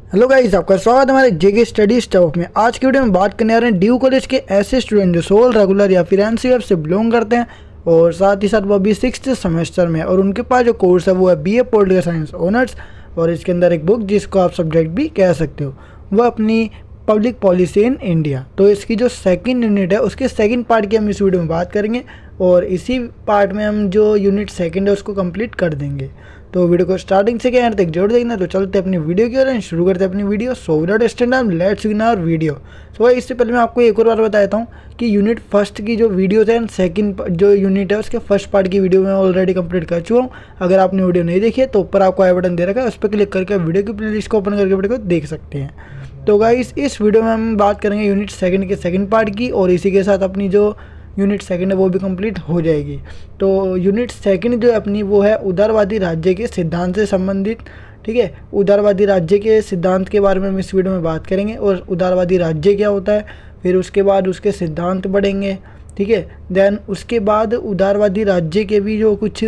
Hello guys, आपका स्वागत है हमारे जेके स्टडी स्टॉप में। आज की वीडियो में बात करने आ रहे हैं ड्यू कॉलेज के ऐसे स्टूडेंट जो सोल रेगुलर या फिर एनसीएफ से बिलोंग करते हैं और साथ ही साथ वो अभी 6th सेमेस्टर में, और उनके पास जो कोर्स है वो है बीए पॉलिटिकल साइंस ऑनर्स। और इसके अंदर एक बुक जिसको आप सब्जेक्ट भी कह सकते हो, वह अपनी पब्लिक पॉलिसी इन इंडिया। तो इसकी जो सेकंड यूनिट है उसके सेकंड पार्ट की हम इस वीडियो में बात करेंगे और इसी पार्ट में हम जो यूनिट सेकंड है उसको कंप्लीट कर देंगे। तो वीडियो को स्टार्टिंग से एंड तक जरूर देखना। तो चलते अपनी वीडियो की ओर शुरू करते हैं अपनी video. So without wasting time let's begin our video. So इससे पहले मैं आपको एक और बार बताता हूँ कि यूनिट फर्स्ट की जो वीडियोज़ है एंड सेकंड जो यूनिट है उसके फर्स्ट पार्ट की वीडियो मैं ऑलरेडी कंप्लीट कर चुका हूँ। अगर आपने वीडियो नहीं देखी है तो ऊपर आपको आई बटन दे रखा है, उस पर क्लिक करके वीडियो की प्लेलिस्ट को ओपन करके वीडियो को देख सकते हैं। तो गाइस इस वीडियो में हम बात करेंगे यूनिट सेकंड के सेकंड पार्ट की, और इसी के साथ अपनी जो यूनिट सेकंड है वो भी कंप्लीट हो जाएगी। तो यूनिट सेकंड जो अपनी वो है उदारवादी राज्य के सिद्धांत से संबंधित। ठीक है, उदारवादी राज्य के सिद्धांत के बारे में हम इस वीडियो में बात करेंगे और उदारवादी राज्य क्या होता है, फिर उसके बाद उसके सिद्धांत बढ़ेंगे। ठीक है, देन उसके बाद उदारवादी राज्य के भी जो कुछ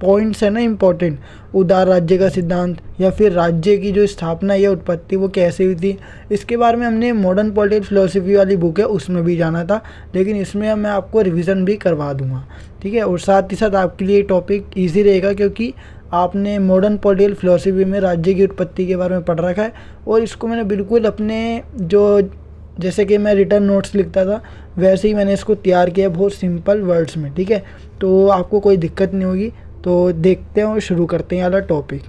पॉइंट्स है ना इम्पोर्टेंट, उदार राज्य का सिद्धांत या फिर राज्य की जो स्थापना या उत्पत्ति वो कैसे हुई थी, इसके बारे में हमने मॉडर्न पॉलिटिकल फिलोसफी वाली बुक है उसमें भी जाना था, लेकिन इसमें मैं आपको रिवीजन भी करवा दूंगा। ठीक है, और साथ ही साथ आपके लिए टॉपिक ईजी रहेगा क्योंकि आपने मॉडर्न पॉलिटिकल फिलोसफी में राज्य की उत्पत्ति के बारे में पढ़ रखा है, और इसको मैंने बिल्कुल अपने जो जैसे कि मैं रिटर्न नोट्स लिखता था वैसे ही मैंने इसको तैयार किया, बहुत सिंपल वर्ड्स में। ठीक है, तो आपको कोई दिक्कत नहीं होगी। तो देखते हैं और शुरू करते हैं वाला टॉपिक।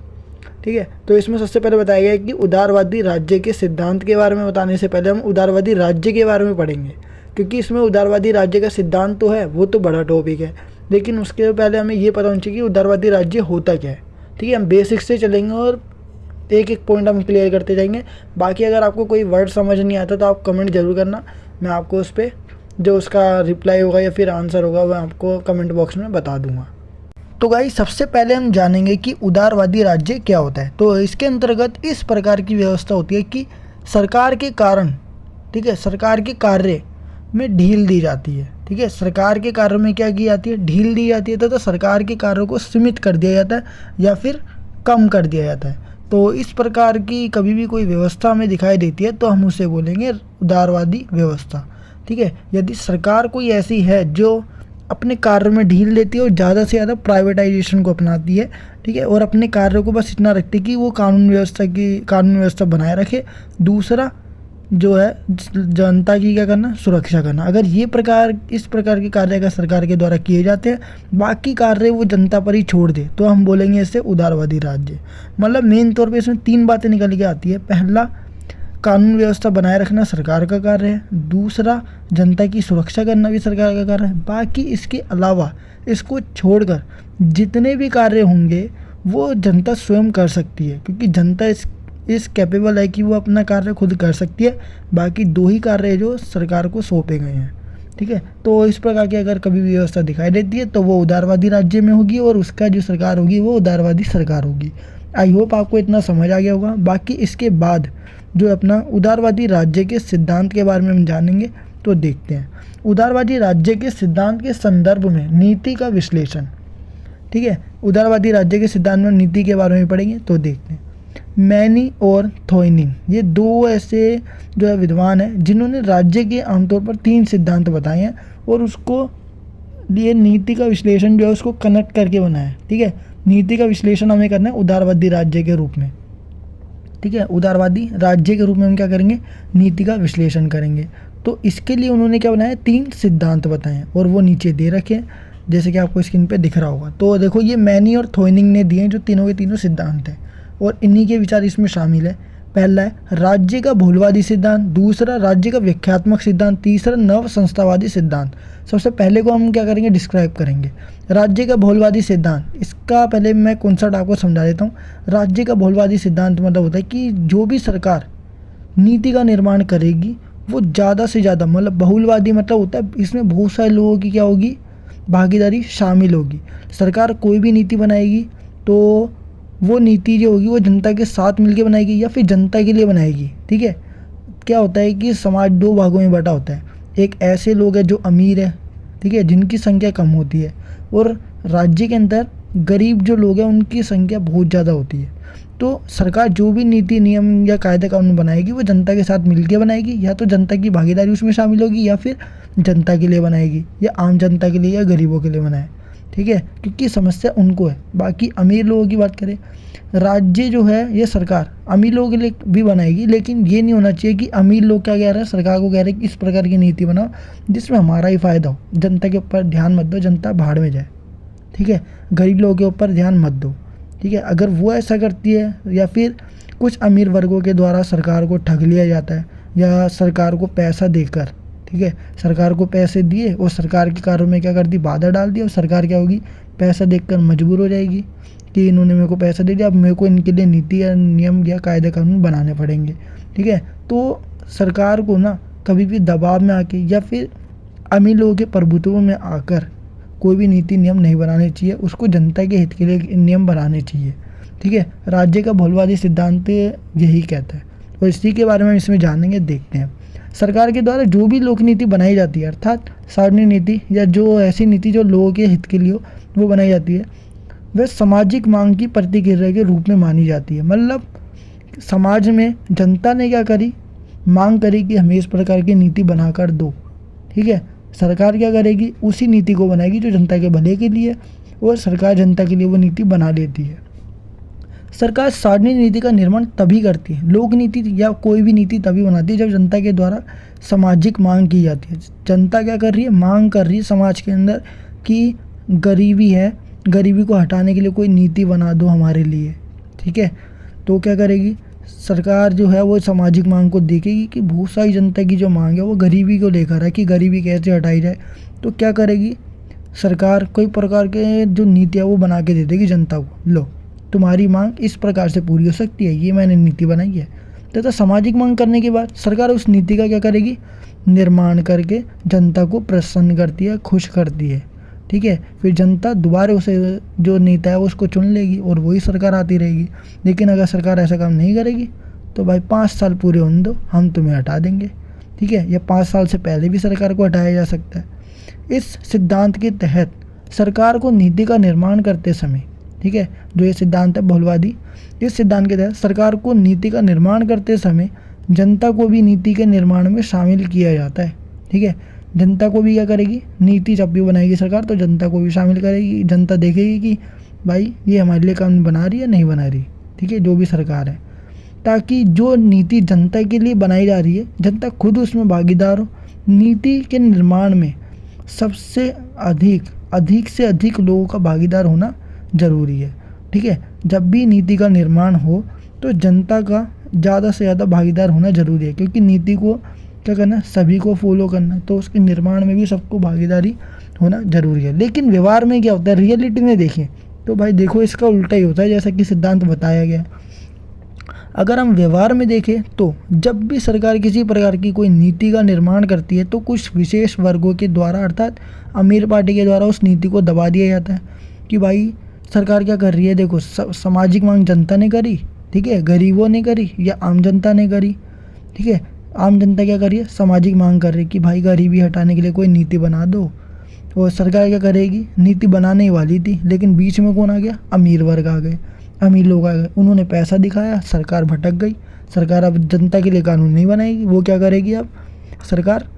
ठीक है, तो इसमें सबसे पहले बताया गया है कि उदारवादी राज्य के सिद्धांत के बारे में बताने से पहले हम उदारवादी राज्य के बारे में पढ़ेंगे, क्योंकि इसमें उदारवादी राज्य का सिद्धांत तो है, वो तो बड़ा टॉपिक है, लेकिन उसके पहले हमें ये पता होना चाहिए कि उदारवादी राज्य होता क्या है। ठीक है, हम बेसिक से चलेंगे और एक एक पॉइंट हम क्लियर करते जाएंगे। बाकी अगर आपको कोई वर्ड समझ नहीं आता तो आप कमेंट जरूर करना, मैं आपको उस पर जो उसका रिप्लाई होगा या फिर आंसर होगा वह आपको कमेंट बॉक्स में बता दूंगा। तो गाइस सबसे पहले हम जानेंगे कि उदारवादी राज्य क्या होता है। तो इसके अंतर्गत इस प्रकार की व्यवस्था होती है कि सरकार के कारण, ठीक है, सरकार के कार्य में ढील दी जाती है। ठीक है, सरकार के कार्य में क्या की जाती है, ढील दी जाती है, तो सरकार के कार्यों को सीमित कर दिया जाता है या फिर कम कर दिया जाता है। तो इस प्रकार की कभी भी कोई व्यवस्था हमें दिखाई देती है तो हम उसे बोलेंगे उदारवादी व्यवस्था। ठीक है, यदि सरकार कोई ऐसी है जो अपने कार्य में ढील देती है और ज़्यादा से ज़्यादा प्राइवेटाइजेशन को अपनाती है, ठीक है, और अपने कार्यों को बस इतना रखती है कि वो कानून व्यवस्था बनाए रखे, दूसरा जो है जनता की क्या करना, सुरक्षा करना। अगर इस प्रकार के कार्य अगर सरकार के द्वारा किए जाते हैं, बाकी कार्य वो जनता पर ही छोड़ दे, तो हम बोलेंगे इससे उदारवादी राज्य। मतलब मेन तौर पे इसमें 3 बातें निकल के आती है। पहला, कानून व्यवस्था बनाए रखना सरकार का कार्य है, दूसरा जनता की सुरक्षा करना भी सरकार का कार्य है, बाकी इसके अलावा इसको छोड़कर जितने भी कार्य होंगे वो जनता स्वयं कर सकती है, क्योंकि जनता इस कैपेबल है कि वो अपना कार्य खुद कर सकती है। बाकी 2 ही कार्य जो सरकार को सौंपे गए हैं। ठीक है, तो इस प्रकार की अगर कभी भी व्यवस्था दिखाई देती है तो वो उदारवादी राज्य में होगी और उसका जो सरकार होगी वो उदारवादी सरकार होगी। आई होप आपको इतना समझ आ गया होगा। बाकी इसके बाद जो अपना उदारवादी राज्य के सिद्धांत के बारे में हम जानेंगे, तो देखते हैं उदारवादी राज्य के सिद्धांत के संदर्भ में नीति का विश्लेषण। ठीक है, उदारवादी राज्य के सिद्धांत में नीति के बारे में पढ़ेंगे। तो देखते हैं, मैनी और थॉइनिंग, ये 2 ऐसे जो है विद्वान हैं जिन्होंने राज्य के आमतौर पर 3 सिद्धांत बताए हैं और उसको लिए नीति का विश्लेषण जो है उसको कनेक्ट करके बनाया है। ठीक है, नीति का विश्लेषण हमें करना है उदारवादी राज्य के रूप में। ठीक है, उदारवादी राज्य के रूप में हम क्या करेंगे, नीति का विश्लेषण करेंगे। तो इसके लिए उन्होंने क्या बनाया, 3 सिद्धांत बताए हैं और वो नीचे दे रखे हैं जैसे कि आपको स्क्रीन पे दिख रहा होगा। तो देखो ये मैनी और थॉइनिंग ने दिए हैं जो तीनों के तीनों सिद्धांत हैं और इन्हीं के विचार इसमें शामिल है। पहला है राज्य का बहुलवादी सिद्धांत, दूसरा राज्य का व्याख्यात्मक सिद्धांत, तीसरा नव संस्थावादी सिद्धांत। सबसे पहले को हम क्या करेंगे, डिस्क्राइब करेंगे राज्य का बहुलवादी सिद्धांत। इसका पहले मैं कॉन्सेप्ट आपको समझा देता हूँ। राज्य का बहुलवादी सिद्धांत मतलब होता है कि जो भी सरकार नीति का निर्माण करेगी वो ज़्यादा से ज़्यादा, मतलब बहुलवादी मतलब होता है इसमें बहुत सारे लोगों की क्या होगी, भागीदारी शामिल होगी। सरकार कोई भी नीति बनाएगी तो वो नीति जो होगी वो जनता के साथ मिलकर बनाएगी या फिर जनता के लिए बनाएगी। ठीक है, क्या होता है कि समाज 2 भागों में बटा होता है। एक ऐसे लोग हैं जो अमीर है, ठीक है, जिनकी संख्या कम होती है, और राज्य के अंदर गरीब जो लोग हैं उनकी संख्या बहुत ज़्यादा होती है। तो सरकार जो भी नीति नियम या कायदे कानून बनाएगी वो जनता के साथ मिलकर बनाएगी, या तो जनता की भागीदारी उसमें शामिल होगी या फिर जनता के लिए बनाएगी, या आम जनता के लिए या गरीबों के लिए बनाए। ठीक है, क्योंकि समस्या उनको है। बाकी अमीर लोगों की बात करें, राज्य जो है ये सरकार अमीर लोगों के लिए भी बनाएगी, लेकिन ये नहीं होना चाहिए कि अमीर लोग क्या कह रहे हैं, सरकार को कह रहे हैं कि इस प्रकार की नीति बनाओ जिसमें हमारा ही फ़ायदा हो, जनता के ऊपर ध्यान मत दो, जनता भाड़ में जाए। ठीक है, गरीब लोगों के ऊपर ध्यान मत दो। ठीक है, अगर वो ऐसा करती है या फिर कुछ अमीर वर्गों के द्वारा सरकार को ठग लिया जाता है या सरकार को पैसा देकर, ठीक है, सरकार को पैसे दिए और सरकार के कार्यों में क्या कर दी, बाधा डाल दी, और सरकार क्या होगी, पैसा देखकर मजबूर हो जाएगी कि इन्होंने मेरे को पैसा दे दिया, अब मेरे को इनके लिए नीति या नियम या कायदे कानून बनाने पड़ेंगे। ठीक है, तो सरकार को ना कभी भी दबाव में आके या फिर अमीर लोगों के प्रभुत्व में आकर कोई भी नीति नियम नहीं बनाने चाहिए, उसको जनता के हित के लिए नियम बनाने चाहिए। ठीक है, राज्य का बहुलवादी सिद्धांत यही कहता है, और इसी के बारे में इसमें जानेंगे, देखते हैं। सरकार के द्वारा जो भी लोक नीति बनाई जाती है, अर्थात सार्वजनिक नीति या जो ऐसी नीति जो लोगों के हित के लिए हो वो बनाई जाती है, वह सामाजिक मांग की प्रतिक्रिया के रूप में मानी जाती है। मतलब समाज में जनता ने क्या करी, मांग करी कि हमें इस प्रकार की नीति बनाकर दो। ठीक है, सरकार क्या करेगी, उसी नीति को बनाएगी जो जनता के भले के लिए, और सरकार जनता के लिए वो नीति बना लेती है। सरकार सार्वजनिक नीति का निर्माण तभी करती है, लोक नीति या कोई भी नीति तभी बनाती है जब जनता के द्वारा सामाजिक मांग की जाती है। जनता क्या कर रही है, मांग कर रही है समाज के अंदर कि गरीबी है, गरीबी को हटाने के लिए कोई नीति बना दो हमारे लिए। ठीक है, तो क्या करेगी सरकार जो है वो सामाजिक मांग को देखेगी कि बहुत सारी जनता की जो मांग है वो गरीबी को लेकर है कि गरीबी कैसे हटाई जाए। तो क्या करेगी सरकार, कोई प्रकार के जो नीतियाँ वो बना के दे देगी जनता को, लो तुम्हारी मांग इस प्रकार से पूरी हो सकती है, ये मैंने नीति बनाई है। तथा सामाजिक मांग करने के बाद सरकार उस नीति का क्या करेगी, निर्माण करके जनता को प्रसन्न करती है, खुश करती है। ठीक है, फिर जनता दोबारा उसे जो नेता है उसको चुन लेगी और वही सरकार आती रहेगी। लेकिन अगर सरकार ऐसा काम नहीं करेगी तो भाई 5 साल पूरे होने दो, हम तुम्हें हटा देंगे। ठीक है, या 5 साल से पहले भी सरकार को हटाया जा सकता है। इस सिद्धांत के तहत सरकार को नीति का निर्माण करते समय, ठीक है, जो ये सिद्धांत है बहुलवादी, इस सिद्धांत के तहत सरकार को नीति का निर्माण करते समय जनता को भी नीति के निर्माण में शामिल किया जाता है। ठीक है, जनता को भी क्या करेगी, नीति जब भी बनाएगी सरकार तो जनता को भी शामिल करेगी। जनता देखेगी कि भाई ये हमारे लिए कानून बना रही है नहीं बना रही। ठीक है, जो भी सरकार है, ताकि जो नीति जनता के लिए बनाई जा रही है जनता खुद उसमें भागीदार हो। नीति के निर्माण में सबसे अधिक से अधिक लोगों का भागीदार होना ज़रूरी है। ठीक है, जब भी नीति का निर्माण हो तो जनता का ज़्यादा से ज़्यादा भागीदार होना ज़रूरी है, क्योंकि नीति को क्या करना, सभी को फॉलो करना, तो उसके निर्माण में भी सबको भागीदारी होना ज़रूरी है। लेकिन व्यवहार में क्या होता है, रियलिटी में देखें तो भाई देखो इसका उल्टा ही होता है, जैसा कि सिद्धांत बताया गया। अगर हम व्यवहार में देखें तो जब भी सरकार किसी प्रकार की कोई नीति का निर्माण करती है तो कुछ विशेष वर्गों के द्वारा, अर्थात अमीर पार्टी के द्वारा उस नीति को दबा दिया जाता है कि भाई सरकार क्या कर रही है, देखो सामाजिक मांग जनता ने करी, ठीक है, गरीबों ने करी या आम जनता ने करी। ठीक है, आम जनता क्या कर रही है, सामाजिक मांग कर रही है कि भाई गरीबी हटाने के लिए कोई नीति बना दो, और सरकार क्या करेगी, नीति बनाने ही वाली थी लेकिन बीच में कौन आ गया, अमीर वर्ग आ गए, अमीर लोग आ गए, उन्होंने पैसा दिखाया, सरकार भटक गई। सरकार अब जनता के लिए कानून नहीं बनाएगी, वो क्या करेगी, अब सरकार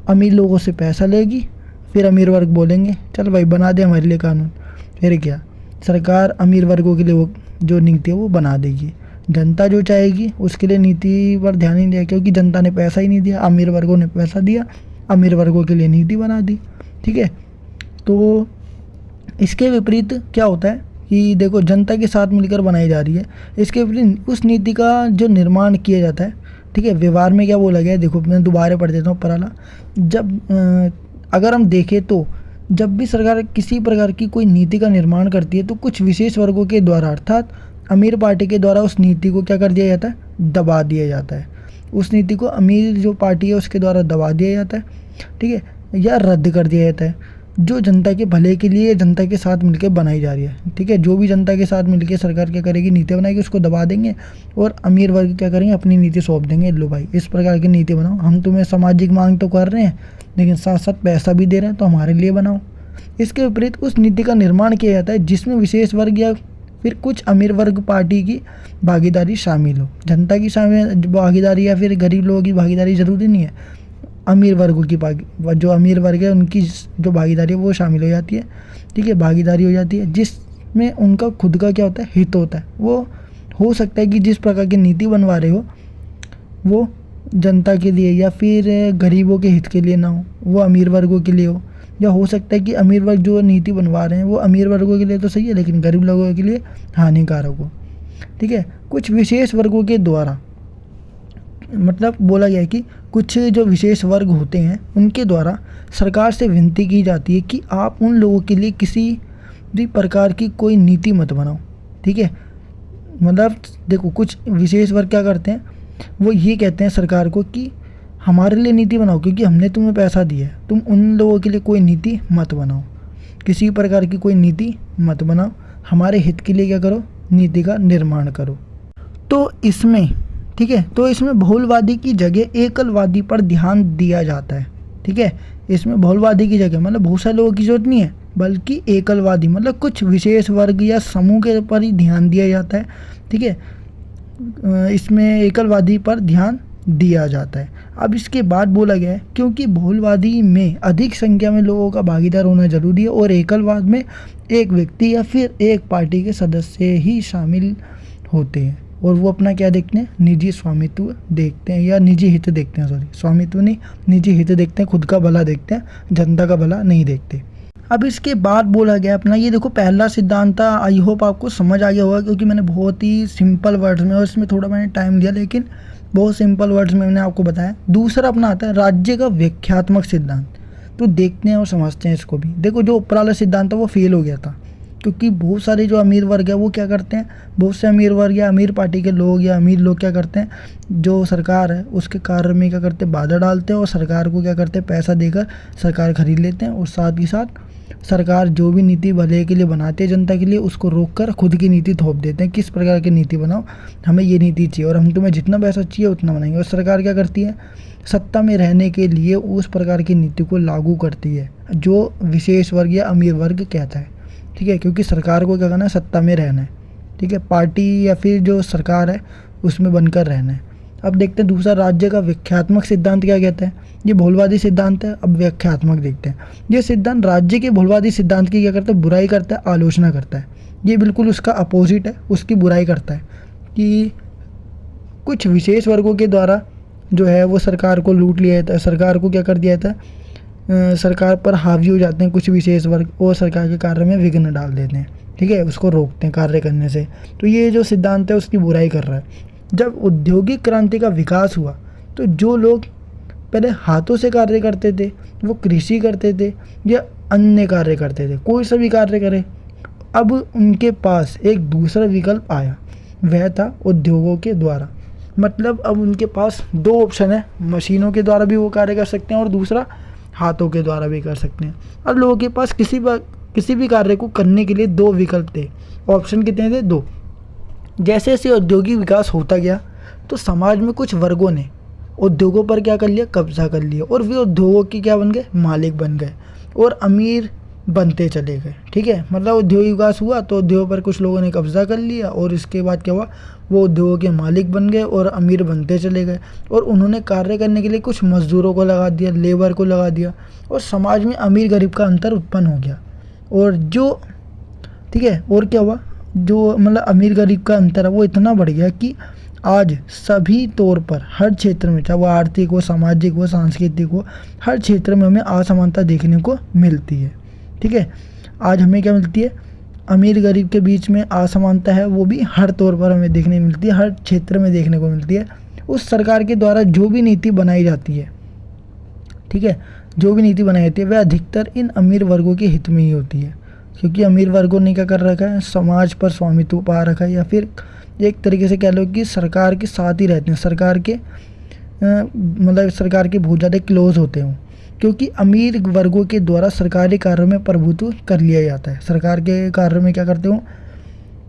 अमीर लोगों से पैसा लेगी, फिर अमीर वर्ग बोलेंगे चल भाई बना दे हमारे लिए कानून, फिर क्या सरकार अमीर वर्गों के लिए वो जो नीति है वो बना देगी। जनता जो चाहेगी उसके लिए नीति पर ध्यान नहीं दिया, क्योंकि जनता ने पैसा ही नहीं दिया, अमीर वर्गों ने पैसा दिया, अमीर वर्गों के लिए नीति बना दी। ठीक है, तो इसके विपरीत क्या होता है कि देखो जनता के साथ मिलकर बनाई जा रही है, इसके विपरीत उस नीति का जो निर्माण किया जाता है, ठीक है, व्यवहार में क्या बोला गया है, देखो मैं दोबारा पढ़ देता हूँ पराला। जब अगर हम देखें तो जब भी सरकार किसी प्रकार की कोई नीति का निर्माण करती है तो कुछ विशेष वर्गों के द्वारा, अर्थात अमीर पार्टी के द्वारा उस नीति को क्या कर दिया जाता है, दबा दिया जाता है। उस नीति को अमीर जो पार्टी है उसके द्वारा दबा दिया जाता है, ठीक है, या रद्द कर दिया जाता है, जो जनता के भले के लिए जनता के साथ मिलकर बनाई जा रही है। ठीक है, जो भी जनता के साथ मिलकर सरकार क्या करेगी, नीति बनाएगी, उसको दबा देंगे, और अमीर वर्ग क्या करेंगे, अपनी नीति सौंप देंगे, लो भाई इस प्रकार की नीति बनाओ, हम तुम्हें सामाजिक मांग तो कर रहे हैं लेकिन साथ साथ पैसा भी दे रहे हैं, तो हमारे लिए बनाओ। इसके विपरीत उस नीति का निर्माण किया जाता है जिसमें विशेष वर्ग या फिर कुछ अमीर वर्ग पार्टी की भागीदारी शामिल हो। जनता की भागीदारी या फिर गरीब लोगों की भागीदारी ज़रूरी नहीं है, अमीर वर्गों की जो अमीर वर्ग है उनकी जो भागीदारी है वो शामिल हो जाती है। ठीक है, भागीदारी हो जाती है जिसमें उनका खुद का क्या होता है, हित होता है। वो हो सकता है कि जिस प्रकार की नीति बनवा रहे हो वो जनता के लिए या फिर गरीबों के हित के लिए ना हो, वो अमीर वर्गों के लिए हो। या हो सकता है कि अमीर वर्ग जो नीति बनवा रहे हैं वो अमीर वर्गों के लिए तो सही है लेकिन गरीब लोगों के लिए हानिकारक हो। ठीक है, कुछ विशेष वर्गों के द्वारा, मतलब बोला गया है कि कुछ जो विशेष वर्ग होते हैं उनके द्वारा सरकार से विनती की जाती है कि आप उन लोगों के लिए किसी भी प्रकार की कोई नीति मत बनाओ। ठीक है, मतलब देखो कुछ विशेष वर्ग क्या करते हैं, वो ये कहते हैं सरकार को कि हमारे लिए नीति बनाओ क्योंकि हमने तुम्हें पैसा दिया है, तुम उन लोगों के लिए कोई नीति मत बनाओ, किसी प्रकार की कोई नीति मत बनाओ, हमारे हित के लिए क्या करो, नीति का निर्माण करो। तो इसमें ठीक है, तो इसमें बहुलवादी की जगह एकलवादी पर ध्यान दिया जाता है। ठीक है, इसमें बहुलवादी की जगह मतलब बहुत सारे लोगों की जरूरत नहीं है, बल्कि एकलवादी मतलब कुछ विशेष वर्ग या समूह के ऊपर ही ध्यान दिया जाता है। ठीक है, इसमें एकलवादी पर ध्यान दिया जाता है। अब इसके बाद बोला गया है क्योंकि बहुलवादी में अधिक संख्या में लोगों का भागीदार होना जरूरी है और एकलवाद में एक व्यक्ति या फिर एक पार्टी के सदस्य ही शामिल होते हैं और वो अपना क्या देखते हैं, निजी स्वामित्व देखते हैं या निजी हित देखते हैं, सॉरी स्वामित्व नहीं, निजी हित देखते हैं, खुद का भला देखते हैं, जनता का भला नहीं देखते। अब इसके बाद बोला गया अपना ये देखो पहला सिद्धांत था, आई होप आपको समझ आ गया होगा क्योंकि मैंने बहुत ही सिंपल वर्ड्स में और इसमें थोड़ा मैंने टाइम लिया लेकिन बहुत सिंपल वर्ड्स में मैंने आपको बताया। दूसरा अपना आता है राज्य का व्याख्यात्मक सिद्धांत। तो देखते हैं और समझते हैं इसको भी। देखो जो ऊपर वाला सिद्धांत था वो फेल हो गया था क्योंकि बहुत सारे जो अमीर वर्ग है वो क्या करते हैं, बहुत से अमीर वर्ग या अमीर पार्टी के लोग या अमीर लोग क्या करते हैं, जो सरकार है उसके कार्य में क्या करते हैं, बाधा डालते हैं और सरकार को क्या करते हैं, पैसा देकर सरकार खरीद लेते हैं और साथ ही साथ सरकार जो भी नीति भले के लिए बनाती है जनता के लिए उसको रोककर खुद की नीति थोप देते हैं। किस प्रकार की नीति बनाओ, हमें ये नीति चाहिए और हम तुम्हें जितना पैसा चाहिए उतना बनाएंगे। और सरकार क्या करती है, सत्ता में रहने के लिए उस प्रकार की नीति को लागू करती है जो विशेष वर्ग या अमीर वर्ग कहता है। ठीक है, क्योंकि सरकार को क्या करना है, सत्ता में रहना है। ठीक है, पार्टी या फिर जो सरकार है उसमें बनकर रहना है। अब देखते हैं दूसरा राज्य का व्याख्यात्मक सिद्धांत क्या कहता है। ये बहुलवादी सिद्धांत है। अब व्याख्यात्मक देखते हैं। ये सिद्धांत राज्य के बहुलवादी सिद्धांत की क्या करता है, बुराई करता है, आलोचना करता है। ये बिल्कुल उसका अपोजिट है, उसकी बुराई करता है कि कुछ विशेष वर्गों के द्वारा जो है वो सरकार को लूट लिया जाता है, सरकार को क्या कर दिया जाता है, सरकार पर हावी हो जाते हैं कुछ विशेष वर्ग और सरकार के कार्य में विघ्न डाल देते हैं। ठीक है, उसको रोकते हैं कार्य करने से। तो ये जो सिद्धांत है उसकी बुराई कर रहा है। जब औद्योगिक क्रांति का विकास हुआ तो जो लोग पहले हाथों से कार्य करते थे वो कृषि करते थे या अन्य कार्य करते थे, कोई सा भी कार्य करे, अब उनके पास एक दूसरा विकल्प आया, वह था उद्योगों के द्वारा। मतलब अब उनके पास दो ऑप्शन है, मशीनों के द्वारा भी वो कार्य कर सकते हैं और दूसरा हाथों के द्वारा भी कर सकते हैं। और लोगों के पास किसी भी कार्य को करने के लिए दो विकल्प थे। ऑप्शन कितने थे, दो। जैसे जैसे औद्योगिक विकास होता गया तो समाज में कुछ वर्गों ने उद्योगों पर क्या कर लिया, कब्जा कर लिया और वे उद्योगों के क्या बन गए, मालिक बन गए और अमीर बनते चले गए। ठीक है, मतलब औद्योगिक विकास हुआ तो उद्योगों पर कुछ लोगों ने कब्जा कर लिया और इसके बाद क्या हुआ, वो उद्योगों के मालिक बन गए और अमीर बनते चले गए और उन्होंने कार्य करने के लिए कुछ मजदूरों को लगा दिया, लेबर को लगा दिया और समाज में अमीर गरीब का अंतर उत्पन्न हो गया। और जो ठीक है, और क्या हुआ, जो मतलब अमीर गरीब का अंतर है वो इतना बढ़ गया कि आज सभी तौर पर हर क्षेत्र में, चाहे वो आर्थिक हो, सामाजिक हो, सांस्कृतिक हो, हर क्षेत्र में हमें असमानता देखने को मिलती है। ठीक है, आज हमें क्या मिलती है, अमीर गरीब के बीच में असमानता है, वो भी हर तौर पर हमें देखने मिलती है, हर क्षेत्र में देखने को मिलती है। उस सरकार के द्वारा जो भी नीति बनाई जाती है, ठीक है, जो भी नीति बनाई जाती है वह अधिकतर इन अमीर वर्गों के हित में ही होती है क्योंकि अमीर वर्गों ने क्या कर रखा है, समाज पर स्वामित्व पा रखा है या फिर एक तरीके से कह लो कि सरकार के साथ ही रहते हैं, सरकार के मतलब सरकार के बहुत ज़्यादा क्लोज होते हैं क्योंकि अमीर वर्गों के द्वारा सरकारी कार्यों में प्रभुत्व कर लिया जाता है। सरकार के कार्य में क्या करते हो,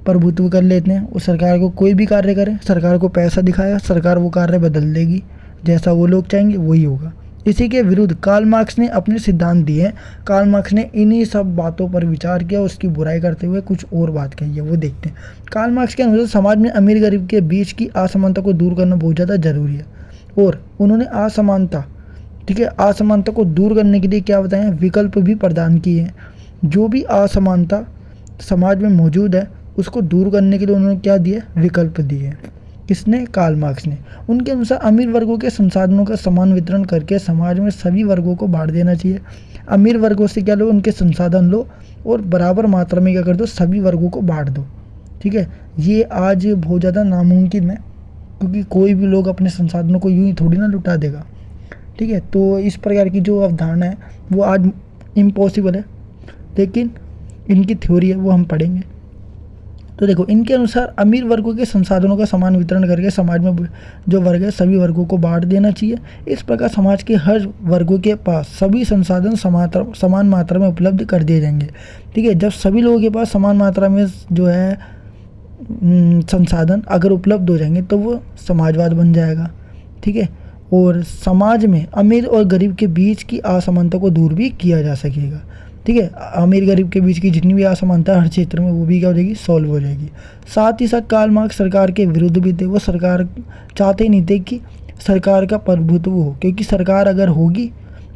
प्रभुत्व कर लेते हैं और सरकार को कोई भी कार्य करें, सरकार को पैसा दिखाया, सरकार वो कार्य बदल देगी, जैसा वो लोग चाहेंगे वही होगा। इसी के विरुद्ध कार्ल मार्क्स ने अपने सिद्धांत दिए हैं। कार्ल मार्क्स ने इन्हीं सब बातों पर विचार किया, उसकी बुराई करते हुए कुछ और बात कही है, वो देखते हैं। कार्ल मार्क्स के अनुसार समाज में अमीर गरीब के बीच की असमानता को दूर करना बहुत ज़्यादा जरूरी है, और उन्होंने असमानता, ठीक है, असमानता को दूर करने के लिए क्या बताएं, विकल्प भी प्रदान किए हैं। जो भी असमानता समाज में मौजूद है उसको दूर करने के लिए उन्होंने क्या दिए, विकल्प दिए। किसने, कार्ल मार्क्स ने। उनके अनुसार अमीर वर्गों के संसाधनों का समान वितरण करके समाज में सभी वर्गों को बांट देना चाहिए। अमीर वर्गों से क्या लो, उनके संसाधन लो और बराबर मात्रा में क्या कर दो, सभी वर्गों को बांट दो। ठीक है, ये आज बहुत ज़्यादा नामुमकिन है, क्योंकि कोई भी लोग अपने संसाधनों को यूँ ही थोड़ी ना लुटा देगा। ठीक है, तो इस प्रकार की जो अवधारणा है वो आज इम्पॉसिबल है, लेकिन इनकी थ्योरी है वो हम पढ़ेंगे। तो देखो, इनके अनुसार अमीर वर्गों के संसाधनों का समान वितरण करके समाज में जो वर्ग है सभी वर्गों को बांट देना चाहिए। इस प्रकार समाज के हर वर्गों के पास सभी संसाधन समान मात्रा में उपलब्ध कर दिए जाएंगे। ठीक है, जब सभी लोगों के पास समान मात्रा में जो है संसाधन अगर उपलब्ध हो जाएंगे तो वो समाजवाद बन जाएगा। ठीक है, और समाज में अमीर और गरीब के बीच की असमानता को दूर भी किया जा सकेगा। ठीक है, अमीर गरीब के बीच की जितनी भी असमानता हर क्षेत्र में वो भी क्या हो जाएगी, सॉल्व हो जाएगी। साथ ही साथ कार्ल मार्क्स सरकार के विरुद्ध भी थे। वो सरकार चाहते ही नहीं थे कि सरकार का प्रभुत्व हो, क्योंकि सरकार अगर होगी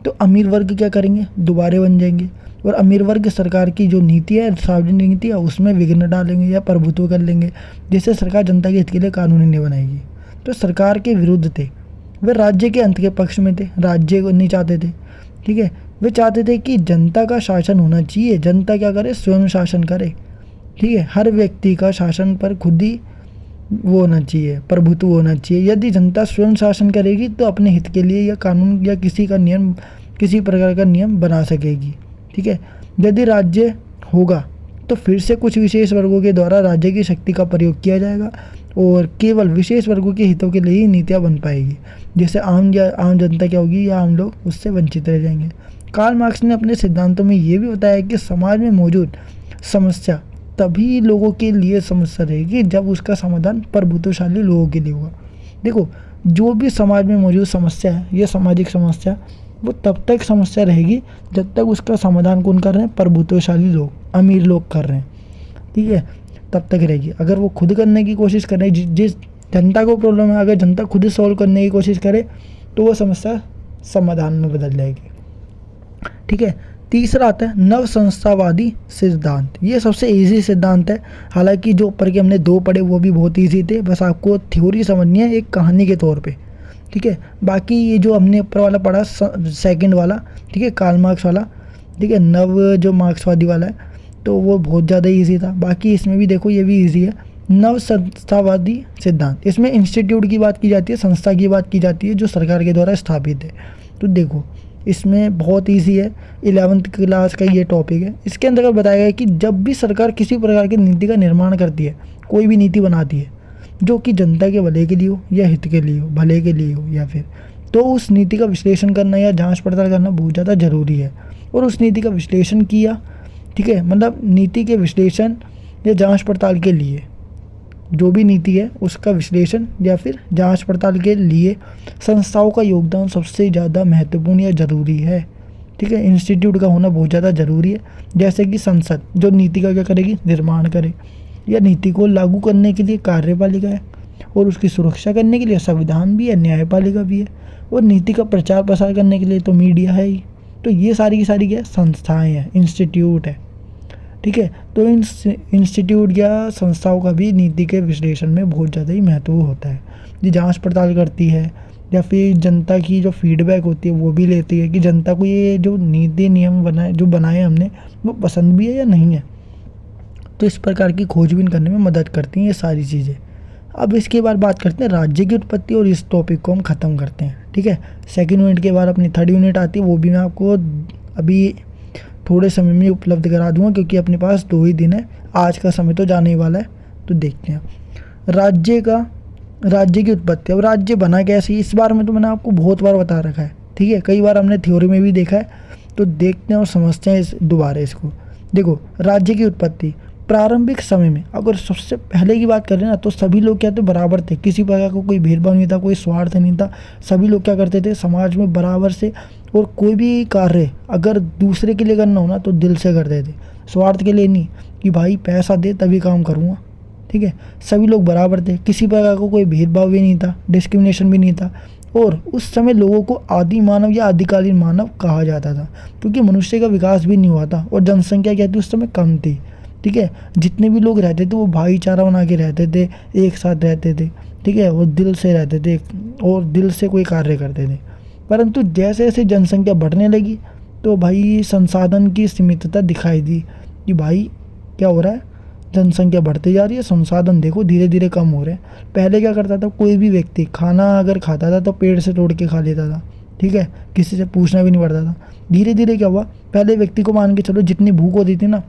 तो अमीर वर्ग क्या करेंगे, दोबारे बन जाएंगे, और अमीर वर्ग सरकार की जो नीति है, सार्वजनिक नीति है, उसमें विघ्न डालेंगे या प्रभुत्व कर लेंगे, जिससे सरकार जनता के हित के लिए कानून नहीं बनाएगी। तो सरकार के विरुद्ध थे। वे राज्य के अंत के पक्ष में थे, राज्य को नहीं चाहते थे। ठीक है, वे चाहते थे कि जनता का शासन होना चाहिए, जनता क्या करे, स्वयं शासन करे। ठीक है, हर व्यक्ति का शासन पर खुद ही वो होना चाहिए, प्रभुत्व होना चाहिए। यदि जनता स्वयं शासन करेगी तो अपने हित के लिए या कानून या किसी प्रकार का नियम बना सकेगी। ठीक है, यदि राज्य होगा तो फिर से कुछ विशेष वर्गों के द्वारा राज्य की शक्ति का प्रयोग किया जाएगा और केवल विशेष वर्गों के हितों के लिए ही नीतियाँ बन पाएगी, जिससे आम जनता क्या होगी या आम लोग उससे वंचित रह जाएंगे। कार्ल मार्क्स ने अपने सिद्धांतों में ये भी बताया कि समाज में मौजूद समस्या तभी लोगों के लिए समस्या रहेगी जब उसका समाधान प्रभुत्वशाली लोगों के लिए होगा। देखो, जो भी समाज में मौजूद समस्या है, ये सामाजिक समस्या, वो तब तक समस्या रहेगी जब तक उसका समाधान कौन कर रहे हैं, प्रभुत्वशाली लोग, अमीर लोग कर रहे हैं। ठीक है, तब तक रहेगी। अगर वो खुद करने की कोशिश कर रहे हैं, जिस जनता को प्रॉब्लम है, अगर जनता खुद सॉल्व करने की कोशिश करे तो वो समस्या समाधान में बदल जाएगी। ठीक है, तीसरा आता है नव संस्थावादी सिद्धांत। ये सबसे इजी सिद्धांत है, हालांकि जो ऊपर के हमने दो पढ़े वो भी बहुत इजी थे, बस आपको थ्योरी समझनी है एक कहानी के तौर पे। ठीक है, बाकी ये जो हमने ऊपर वाला पढ़ा सेकंड वाला, ठीक है, कार्ल मार्क्स वाला, ठीक है, नव जो मार्क्सवादी वाला है, तो वो बहुत ज़्यादा इजी था। बाकी इसमें भी देखो ये भी इजी है, नव संस्थावादी सिद्धांत। इसमें इंस्टीट्यूट की बात की जाती है, संस्था की बात की जाती है जो सरकार के द्वारा स्थापित है। तो देखो, इसमें बहुत इजी है, 11वीं क्लास का ये टॉपिक है। इसके अंदर बताया गया है कि जब भी सरकार किसी प्रकार की नीति का निर्माण करती है, कोई भी नीति बनाती है जो कि जनता के भले के लिए हो या हित के लिए हो, भले के लिए हो या फिर, तो उस नीति का विश्लेषण करना या जांच पड़ताल करना बहुत ज़्यादा ज़रूरी है। और उस नीति का विश्लेषण किया, ठीक है, मतलब नीति के विश्लेषण या जांच पड़ताल के लिए, जो भी नीति है उसका विश्लेषण या फिर जांच पड़ताल के लिए संस्थाओं का योगदान सबसे ज़्यादा महत्वपूर्ण या ज़रूरी है। ठीक है, इंस्टीट्यूट का होना बहुत ज़्यादा ज़रूरी है, जैसे कि संसद जो नीति का क्या करेगी, निर्माण करे, या नीति को लागू करने के लिए कार्यपालिका है, और उसकी सुरक्षा करने के लिए संविधान भी है, न्यायपालिका भी है, और नीति का प्रचार प्रसार करने के लिए तो मीडिया है ही। तो ये सारी की सारी क्या संस्थाएँ हैं, इंस्टीट्यूट है। ठीक है, तो इन इंस्टीट्यूट या संस्थाओं का भी नीति के विश्लेषण में बहुत ज़्यादा ही महत्व होता है। ये जांच पड़ताल करती है या फिर जनता की जो फीडबैक होती है वो भी लेती है कि जनता को ये जो नीति नियम बनाए हमने वो पसंद भी है या नहीं है। तो इस प्रकार की खोजबीन करने में मदद करती हैं ये सारी चीज़ें। अब इसके बाद बात करते हैं राज्य की उत्पत्ति, और इस टॉपिक को हम ख़त्म करते हैं। ठीक है, सेकेंड यूनिट के बाद अपनी थर्ड यूनिट आती है, वो भी मैं आपको अभी थोड़े समय में उपलब्ध करा दूंगा, क्योंकि अपने पास 2 ही दिन है, आज का समय तो जाने ही वाला है। तो देखते हैं राज्य की उत्पत्ति। अब राज्य बना कैसे, इस बार में तो मैंने आपको बहुत बार बता रखा है। ठीक है, कई बार हमने थ्योरी में भी देखा है, तो देखते हैं और समझते हैं दोबारा इसको। देखो, राज्य की उत्पत्ति, प्रारंभिक समय में अगर सबसे पहले की बात करें ना, तो सभी लोग क्या थे, बराबर थे, किसी प्रकार का कोई भेदभाव नहीं था, कोई स्वार्थ नहीं था। सभी लोग क्या करते थे, समाज में बराबर से, और कोई भी कार्य अगर दूसरे के लिए करना हो ना तो दिल से करते थे, स्वार्थ के लिए नहीं कि भाई पैसा दे तभी काम करूँगा। ठीक है, सभी लोग बराबर थे, किसी प्रकार का कोई भेदभाव भी नहीं था, डिस्क्रिमिनेशन भी नहीं था। और उस समय लोगों को आदि मानव या आदिकालीन मानव कहा जाता था, क्योंकि मनुष्य का विकास भी नहीं हुआ था और जनसंख्या क्या थी उस समय, कम थी। ठीक है, जितने भी लोग रहते थे वो भाईचारा बना के रहते थे, एक साथ रहते थे। ठीक है, वो दिल से रहते थे और दिल से कोई कार्य करते थे। परंतु जैसे जैसे जनसंख्या बढ़ने लगी तो भाई संसाधन की सीमितता दिखाई दी कि भाई क्या हो रहा है, जनसंख्या बढ़ती जा रही है, संसाधन देखो धीरे धीरे कम हो रहे हैं। पहले क्या करता था, कोई भी व्यक्ति खाना अगर खाता था तो पेड़ से तोड़ के खा लेता था। ठीक है, किसी से पूछना भी नहीं पड़ता था। धीरे धीरे क्या हुआ, पहले व्यक्ति को मान के चलो जितनी भूख होती थी ना,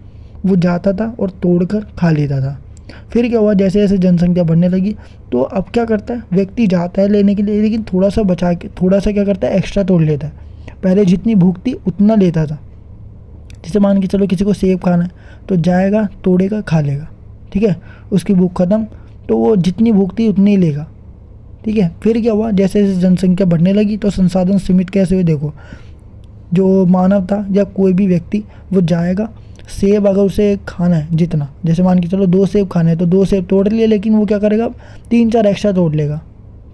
वो जाता था और तोड़कर खा लेता था। फिर क्या हुआ, जैसे जैसे जनसंख्या बढ़ने लगी तो अब क्या करता है, व्यक्ति जाता है लेने के लिए, लेकिन थोड़ा सा बचा के, थोड़ा सा क्या करता है, एक्स्ट्रा तोड़ लेता है। पहले जितनी भूख थी उतना लेता था। जैसे मान के चलो किसी को सेब खाना है तो जाएगा, तोड़ेगा, खा लेगा। ठीक है, उसकी भूख खत्म, तो वो जितनी भूख थी उतनी ही लेगा। ठीक है, फिर क्या हुआ, जैसे जैसे जनसंख्या बढ़ने लगी तो संसाधन सीमित कैसे हुए, देखो जो मानव था या कोई भी व्यक्ति वो जाएगा, सेब अगर उसे खाना है जितना, जैसे मान के चलो 2 सेब खाने हैं तो 2 सेब तोड़ लिए, लेकिन वो क्या करेगा, 3-4 एक्स्ट्रा तोड़ लेगा।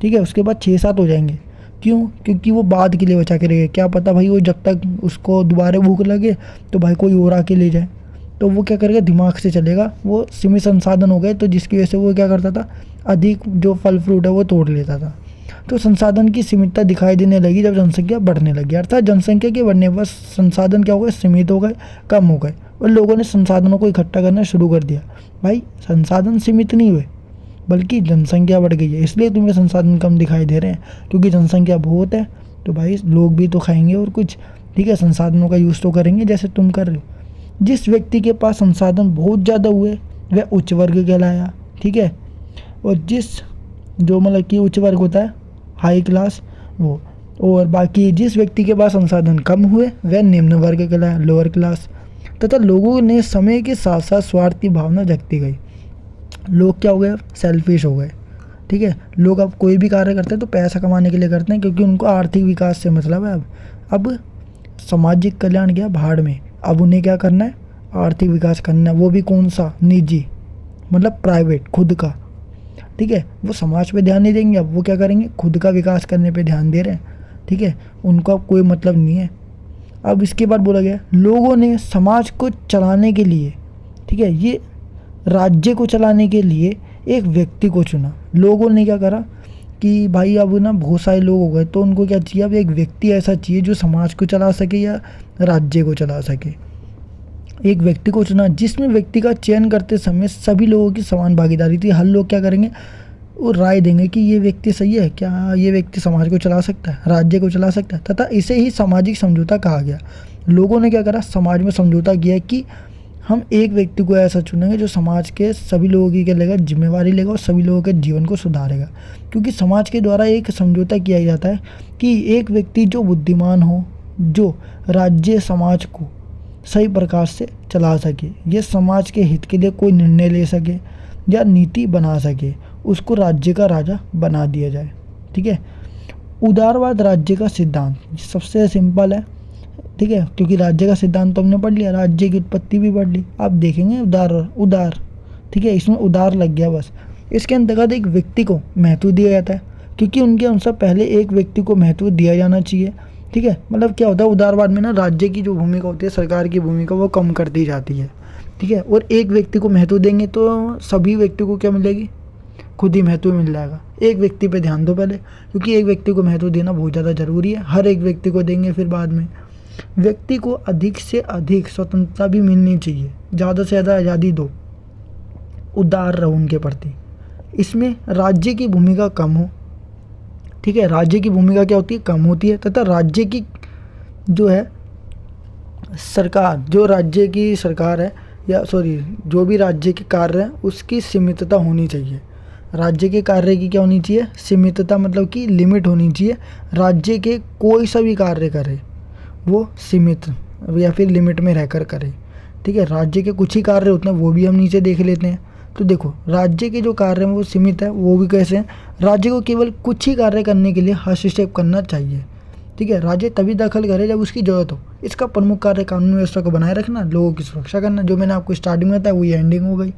ठीक है, उसके बाद 6-7 हो जाएंगे। क्यों, क्योंकि वो बाद के लिए बचा के रखेगा, क्या पता भाई वो जब तक उसको दोबारा भूख लगे तो भाई कोई और आके ले जाए। तो वो क्या करेगा, दिमाग से चलेगा, वो सीमित संसाधन हो गए तो जिसकी वजह से वो क्या करता था, अधिक जो फल फ्रूट है वो तोड़ लेता था। तो संसाधन की सीमितता दिखाई देने लगी जब जनसंख्या बढ़ने लगी, अर्थात जनसंख्या के बढ़ने पर संसाधन क्या हो गए, सीमित हो गए, कम हो गए, और लोगों ने संसाधनों को इकट्ठा करना शुरू कर दिया। भाई संसाधन सीमित नहीं हुए बल्कि जनसंख्या बढ़ गई है, इसलिए तुम्हें संसाधन कम दिखाई दे रहे हैं, क्योंकि जनसंख्या बहुत है तो भाई लोग भी तो खाएंगे और कुछ। ठीक है, संसाधनों का यूज़ तो करेंगे जैसे तुम कर रहे हो। जिस व्यक्ति के पास संसाधन बहुत ज़्यादा हुए वह उच्च वर्ग कहलाया। ठीक है, और जो मतलब कि उच्च वर्ग होता है, हाई क्लास वो, और बाकी जिस व्यक्ति के पास संसाधन कम हुए वह निम्न वर्ग कहलाया, लोअर क्लास। तथा लोगों ने समय के साथ साथ स्वार्थ की भावना जगती गई। लोग क्या हो गए, सेल्फिश हो गए। ठीक है, लोग अब कोई भी कार्य करते हैं तो पैसा कमाने के लिए करते हैं, क्योंकि उनको आर्थिक विकास से मतलब है। अब सामाजिक कल्याण गया भाड़ में, अब उन्हें क्या करना है, आर्थिक विकास करना है, वो भी कौन सा, निजी, मतलब प्राइवेट, खुद का। ठीक है, वो समाज पे ध्यान नहीं देंगे, अब वो क्या करेंगे, खुद का विकास करने पे ध्यान दे रहे हैं। ठीक है, उनको अब कोई मतलब नहीं है। अब इसके बाद बोला गया, लोगों ने समाज को चलाने के लिए, ठीक है, ये राज्य को चलाने के लिए एक व्यक्ति को चुना। लोगों ने क्या करा कि भाई अब ना बहुत सारे लोग हो गए तो उनको क्या चाहिए, अब एक व्यक्ति ऐसा चाहिए जो समाज को चला सके या राज्य को चला सके। एक व्यक्ति को चुना जिसमें व्यक्ति का चयन करते समय सभी लोगों की समान भागीदारी थी। हर लोग क्या करेंगे, वो राय देंगे कि ये व्यक्ति सही है, क्या ये व्यक्ति समाज को चला सकता है, राज्य को चला सकता है, तथा इसे ही सामाजिक समझौता कहा गया। लोगों ने क्या करा, समाज में समझौता किया कि हम एक व्यक्ति को ऐसा चुनेंगे जो समाज के सभी लोगों की क्या लेगा, जिम्मेवारी लेगा और सभी लोगों के जीवन को सुधारेगा। क्योंकि समाज के द्वारा एक समझौता किया जाता है कि एक व्यक्ति जो बुद्धिमान हो, जो राज्य समाज को सही प्रकार से चला सके, ये समाज के हित के लिए कोई निर्णय ले सके या नीति बना सके, उसको राज्य का राजा बना दिया जाए। ठीक है, उदारवाद राज्य का सिद्धांत सबसे सिंपल है। ठीक है, क्योंकि राज्य का सिद्धांत तो हमने पढ़ लिया, राज्य की उत्पत्ति भी पढ़ ली। आप देखेंगे उदार, ठीक है, इसमें उदार लग गया बस। इसके अंतर्गत एक व्यक्ति को महत्व दिया जाता है, क्योंकि उनके अनुसार पहले एक व्यक्ति को महत्व दिया जाना चाहिए। ठीक है, मतलब क्या होता है, उदारवाद में ना राज्य की जो भूमिका होती है, सरकार की भूमिका, वो कम कर दी जाती है। ठीक है, और एक व्यक्ति को महत्व देंगे तो सभी व्यक्ति को क्या मिलेगी, खुद ही महत्व मिल जाएगा। एक व्यक्ति पे ध्यान दो पहले, क्योंकि एक व्यक्ति को महत्व देना बहुत ज़्यादा ज़रूरी है। हर एक व्यक्ति को देंगे फिर बाद में। व्यक्ति को अधिक से अधिक स्वतंत्रता भी मिलनी चाहिए, ज़्यादा से ज़्यादा आज़ादी दो, उदार रहो उनके प्रति। इसमें राज्य की भूमिका कम हो। ठीक है, राज्य की भूमिका क्या होती है, कम होती है, तथा राज्य की जो है सरकार, जो राज्य की सरकार है या जो भी राज्य के कार्य है उसकी सीमितता होनी चाहिए। राज्य के कार्य की क्या होनी चाहिए, सीमितता, मतलब कि लिमिट होनी चाहिए। राज्य के कोई सा भी कार्य करे वो सीमित या फिर लिमिट में रहकर करे। ठीक है। राज्य के कुछ ही कार्य होते हैं, वो भी हम नीचे देख लेते हैं। तो देखो, राज्य के जो कार्य हैं वो सीमित है। वो भी कैसे हैं? राज्य को केवल कुछ ही कार्य करने के लिए हस्तक्षेप करना चाहिए, ठीक है। राज्य तभी दखल करे जब उसकी जरूरत हो। इसका प्रमुख कार्य कानून व्यवस्था को बनाए रखना, लोगों की सुरक्षा करना। जो मैंने आपको स्टार्टिंग में बताया वही एंडिंग हो गई,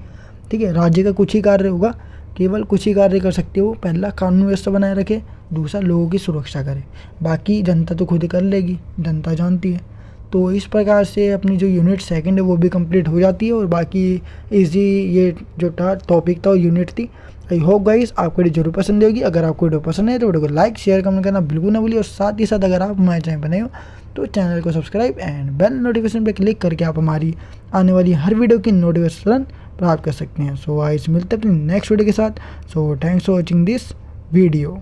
ठीक है। राज्य का कुछ ही कार्य होगा, केवल कुछ ही कार्य कर सकते हो। पहला कानून व्यवस्था बनाए रखे, दूसरा लोगों की सुरक्षा करे, बाकी जनता तो खुद कर लेगी, जनता जानती है। तो इस प्रकार से अपनी जो यूनिट सेकंड है वो भी कंप्लीट हो जाती है। और बाकी इजी ये जो टॉपिक था वो यूनिट थी। आई होप गाइस आपको वीडियो जरूर पसंद होगी। अगर आपको वीडियो पसंद है तो वीडियो को लाइक शेयर कमेंट करना बिल्कुल ना भूलिए। और साथ ही साथ अगर आप हमारे चैनल बने हो तो चैनल को सब्सक्राइब एंड बेल नोटिफिकेशन पे क्लिक करके आप हमारी आने वाली हर वीडियो की नोटिफिकेशन प्राप्त कर सकते हैं। सो गाइस मिलते हैं अपनी नेक्स्ट वीडियो के साथ। So thanks for watching this video.